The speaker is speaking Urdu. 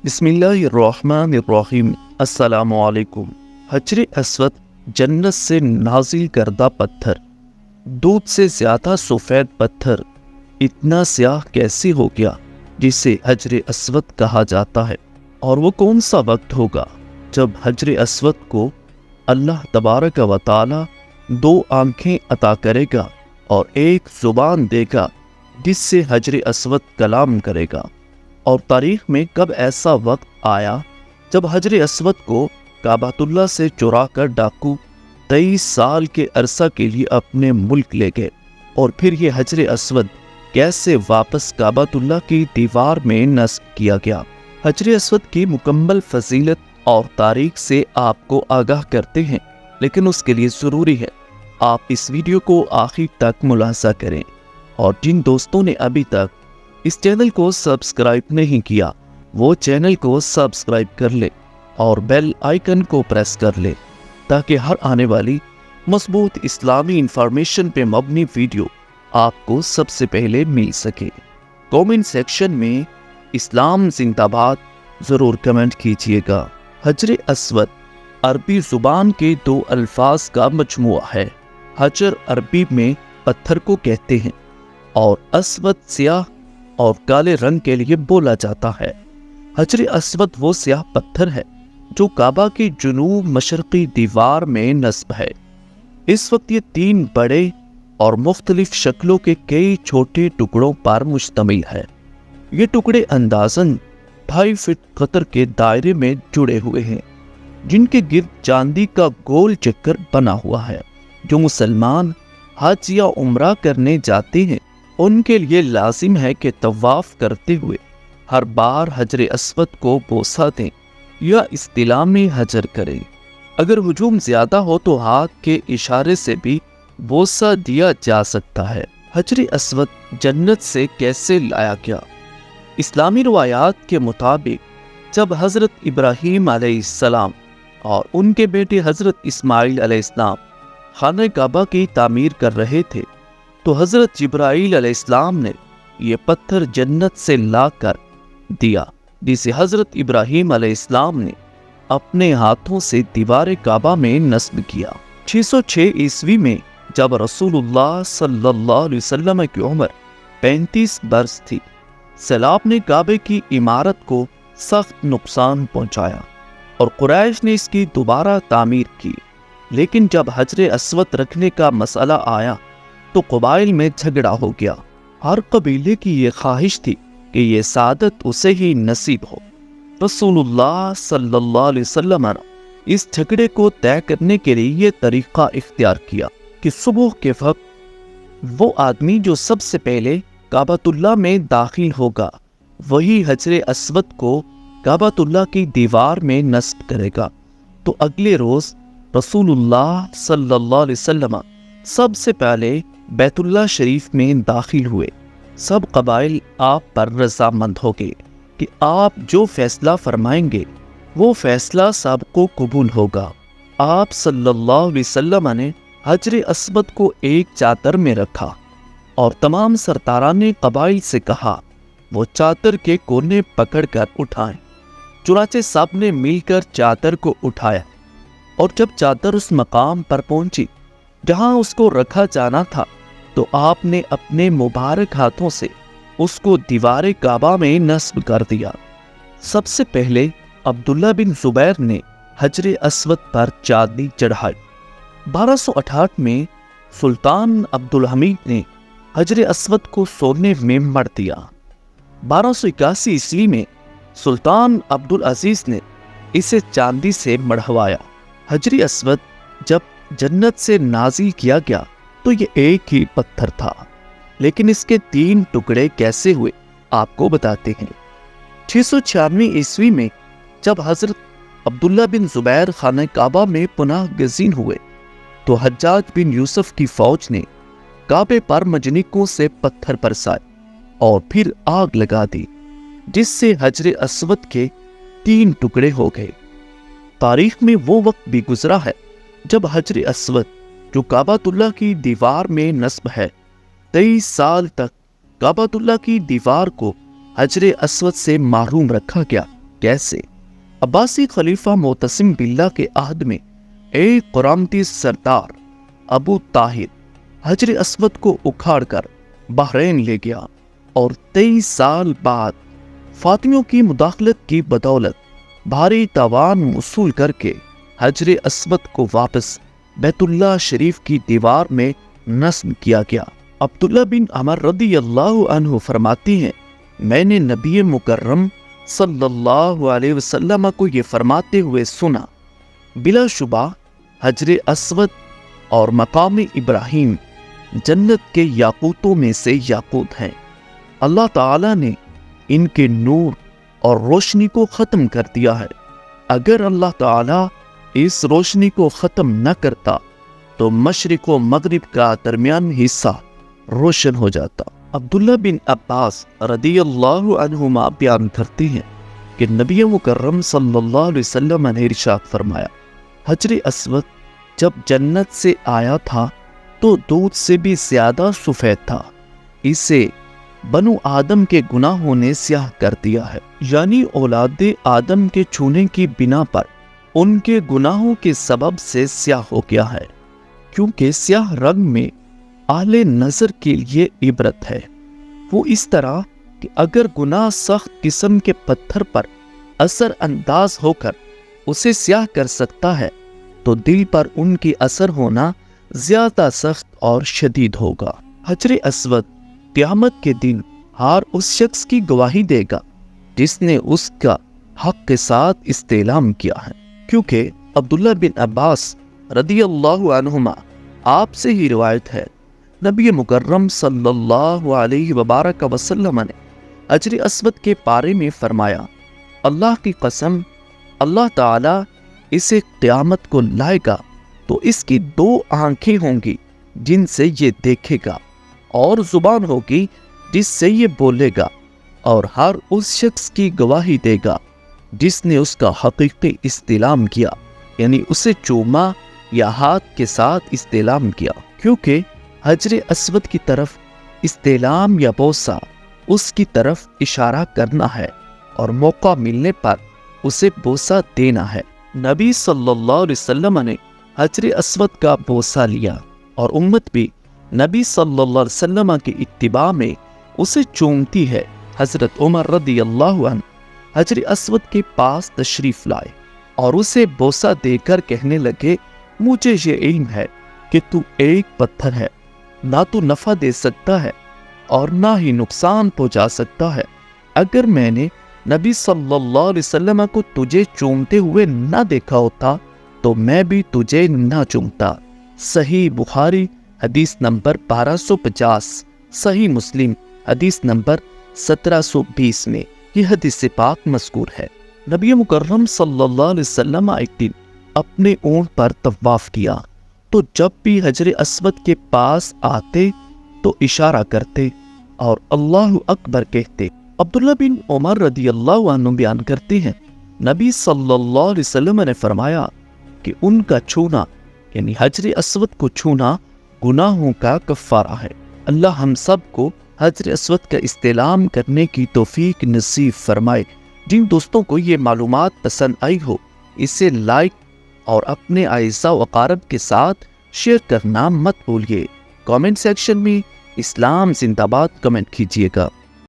بسم اللہ الرحمن الرحیم۔ السلام علیکم۔ حجر اسود جنت سے نازل کردہ پتھر، دودھ سے زیادہ سفید پتھر اتنا سیاہ کیسے ہو گیا جسے حجر اسود کہا جاتا ہے؟ اور وہ کون سا وقت ہوگا جب حجر اسود کو اللہ تبارک و تعالی دو آنکھیں عطا کرے گا اور ایک زبان دے گا جس سے حجر اسود کلام کرے گا؟ اور تاریخ میں کب ایسا وقت آیا جب حجر اسود کو کعبۃ اللہ سے چرا کر ڈاکو 23 سال کے عرصہ کے لیے اپنے ملک لے گئے، اور پھر یہ حجر اسود کیسے واپس کعبۃ اللہ کی دیوار میں نصب کیا گیا؟ حجر اسود کی مکمل فضیلت اور تاریخ سے آپ کو آگاہ کرتے ہیں، لیکن اس کے لیے ضروری ہے آپ اس ویڈیو کو آخر تک ملاحظہ کریں، اور جن دوستوں نے ابھی تک اس چینل کو سبسکرائب نہیں کیا وہ چینل کو سبسکرائب کر لے اور بیل آئیکن کو پریس کر لے تاکہ ہر آنے والی مضبوط اسلامی انفارمیشن پہ مبنی ویڈیو آپ کو سب سے پہلے مل سکے۔ کومنٹ سیکشن میں اسلام زندہ باد ضرور کمنٹ کیجئے گا۔ حجر اسود عربی زبان کے دو الفاظ کا مجموعہ ہے۔ حجر عربی میں پتھر کو کہتے ہیں اور اسود سیاہ اور کالے رنگ کے لیے بولا جاتا ہے۔ حجر اسود وہ سیاہ پتھر ہے جو کعبہ کی جنوب مشرقی دیوار میں نصب ہے۔ اس وقت یہ 3 بڑے اور مختلف شکلوں کے کئی چھوٹے ٹکڑوں پر مشتمل ہے۔ یہ ٹکڑے اندازاً 2.5 فٹ قطر کے دائرے میں جڑے ہوئے ہیں، جن کے گرد چاندی کا گول چکر بنا ہوا ہے۔ جو مسلمان حج یا عمرہ کرنے جاتے ہیں ان کے لیے لازم ہے کہ طواف کرتے ہوئے ہر بار حجر اسود کو بوسہ دیں یا استلام حجر کریں۔ اگر ہجوم زیادہ ہو تو ہاتھ کے اشارے سے بھی بوسہ دیا جا سکتا ہے۔ حجر اسود جنت سے کیسے لایا گیا؟ اسلامی روایات کے مطابق جب حضرت ابراہیم علیہ السلام اور ان کے بیٹے حضرت اسماعیل علیہ السلام خانہ کعبہ کی تعمیر کر رہے تھے تو حضرت جبرائیل علیہ السلام نے یہ پتھر جنت سے لا کر دیا، جسے حضرت ابراہیم علیہ السلام نے اپنے ہاتھوں سے دیوار کعبہ میں نصب کیا۔ 606 عیسوی میں جب رسول اللہ صلی اللہ علیہ وسلم کی عمر 35 برس تھی، سیلاب نے کعبے کی عمارت کو سخت نقصان پہنچایا اور قریش نے اس کی دوبارہ تعمیر کی۔ لیکن جب حجر اسود رکھنے کا مسئلہ آیا تو قبائل میں جھگڑا ہو گیا۔ ہر قبیلے کی یہ خواہش تھی کہ یہ سعادت اسے ہی نصیب ہو۔ رسول اللہ صلی اللہ علیہ وسلم نے اس جھگڑے کو طے کرنے کے لیے یہ طریقہ اختیار کیا کہ صبح کے وقت وہ آدمی جو سب سے پہلے کعبۃ اللہ میں داخل ہوگا وہی حجر اسود کو کعبۃ اللہ کی دیوار میں نصب کرے گا۔ تو اگلے روز رسول اللہ صلی اللہ علیہ وسلم سب سے پہلے بیت اللہ شریف میں داخل ہوئے۔ سب قبائل آپ پر رضامند ہو گئے کہ آپ جو فیصلہ فرمائیں گے وہ فیصلہ سب کو قبول ہوگا۔ آپ صلی اللہ علیہ وسلم نے حجر اسود کو ایک چادر میں رکھا اور تمام سرداران قبائل سے کہا وہ چادر کے کونے پکڑ کر اٹھائیں۔ چنانچہ سب نے مل کر چادر کو اٹھایا، اور جب چادر اس مقام پر پہنچی جہاں اس کو رکھا جانا تھا تو آپ نے اپنے مبارک ہاتھوں سے اس کو دیوار کعبہ میں نصب کر دیا۔ سب سے پہلے عبداللہ بن زبیر نے حجر اسود پر چاندی چڑھائی۔ 1268 میں سلطان عبدالحمید نے حجر اسود کو سونے میں مڑ دیا۔ 1281 عیسوی میں سلطان عبدالعزیز نے اسے چاندی سے مڑھوایا۔ حجر اسود جب جنت سے نازل کیا گیا تو یہ ایک ہی پتھر تھا، لیکن اس کے 3 ٹکڑے کیسے ہوئے آپ کو بتاتے ہیں۔ 696 عیسوی میں جب حضرت عبداللہ بن زبیر خانہ کعبہ میں پناہ گزین ہوئے تو حجاج بن یوسف کی فوج نے کعبے پر مجنیکوں سے پتھر برسائے اور پھر آگ لگا دی، جس سے حجر اسود کے 3 ٹکڑے ہو گئے۔ تاریخ میں وہ وقت بھی گزرا ہے جب حجر اسود جو کعبۃ اللہ کی دیوار میں نصب ہے 23 سال تک کعبۃ اللہ کی دیوار کو حجر اسود سے محروم رکھا گیا، کیسے؟ عباسی خلیفہ معتصم باللہ کے عہد میں ایک قرامتی سردار ابو طاہر حجر اسود کو اکھاڑ کر بحرین لے گیا اور 23 سال بعد فاطمیوں کی مداخلت کی بدولت بھاری تاوان وصول کر کے حجر اسود کو واپس بیت اللہ شریف کی دیوار میں نصب کیا گیا۔ عبداللہ بن عمر رضی اللہ عنہ فرماتی ہیں، میں نے نبی مکرم صلی اللہ علیہ وسلم کو یہ فرماتے ہوئے سنا، بلا شبہ حجر اسود اور مقام ابراہیم جنت کے یاقوتوں میں سے یاقوت ہیں۔ اللہ تعالیٰ نے ان کے نور اور روشنی کو ختم کر دیا ہے۔ اگر اللہ تعالیٰ اس روشنی کو ختم نہ کرتا تو مشرق و مغرب کا درمیان حصہ روشن ہو جاتا۔ عبداللہ بن عباس رضی اللہ عنہما بیان کرتے ہیں کہ نبی مکرم صلی اللہ علیہ وسلم نے ارشاد فرمایا، حجر اسود جب جنت سے آیا تھا تو دودھ سے بھی زیادہ سفید تھا، اسے بنو آدم کے گناہوں نے سیاہ کر دیا ہے، یعنی اولاد آدم کے چھونے کی بنا پر ان کے گناہوں کے سبب سے سیاہ ہو گیا ہے، کیونکہ سیاہ رنگ میں اہل نظر کے لیے عبرت ہے۔ وہ اس طرح کہ اگر گناہ سخت قسم کے پتھر پر اثر انداز ہو کر اسے سیاہ کر سکتا ہے تو دل پر ان کی اثر ہونا زیادہ سخت اور شدید ہوگا۔ حجر اسود قیامت کے دن ہر اس شخص کی گواہی دے گا جس نے اس کا حق کے ساتھ استعلام کیا ہے، کیونکہ عبداللہ بن عباس رضی اللہ عنہما آپ سے ہی روایت ہے، نبی مکرم صلی اللہ علیہ وبارک وسلم نے حجر اسود کے بارے میں فرمایا، اللہ کی قسم، اللہ تعالیٰ اسے قیامت کو لائے گا تو اس کی 2 آنکھیں ہوں گی جن سے یہ دیکھے گا، اور زبان ہوگی جس سے یہ بولے گا، اور ہر اس شخص کی گواہی دے گا جس نے اس کا حقیقی استعلام کیا، یعنی اسے چوما یا ہاتھ کے ساتھ استعلام کیا، کیونکہ حجر اسود کی طرف استعلام یا بوسہ اس کی طرف اشارہ کرنا ہے اور موقع ملنے پر اسے بوسہ دینا ہے۔ نبی صلی اللہ علیہ وسلم نے حجر اسود کا بوسہ لیا اور امت بھی نبی صلی اللہ علیہ وسلم کی اتباع میں اسے چومتی ہے۔ حضرت عمر رضی اللہ عنہ حجر اسود کے پاس تشریف لائے اور اسے بوسہ دے کر کہنے لگے، مجھے یہ علم ہے کہ تو ایک پتھر ہے، نہ تو نفع دے سکتا ہے اور نہ ہی نقصان پہنچا سکتا ہے، اگر میں نے نبی صلی اللہ علیہ وسلم کو تجھے چومتے ہوئے نہ دیکھا ہوتا تو میں بھی تجھے نہ چومتا۔ صحیح بخاری حدیث نمبر 1250، صحیح مسلم حدیث نمبر 1720 میں یہ حدیث پاک مذکور ہے۔ نبی مکرم صلی اللہ علیہ وسلم ایک دن اپنے اونٹ پر طواف کیا تو جب بھی حجر اسود کے پاس آتے تو اشارہ کرتے اور اللہ اکبر کہتے۔ عبداللہ بن عمر رضی اللہ عنہ بیان کرتے ہیں، نبی صلی اللہ علیہ وسلم نے فرمایا کہ ان کا چھونا یعنی حجر اسود کو چھونا گناہوں کا کفارہ ہے۔ اللہ ہم سب کو حجر اسود کا استعلام کرنے کی توفیق نصیب فرمائے۔ جن دوستوں کو یہ معلومات پسند آئی ہو اسے لائک اور اپنے اعزاء و اقارب کے ساتھ شیئر کرنا مت بھولیے۔ کامنٹ سیکشن میں اسلام زندہ باد کمنٹ کیجیے گا۔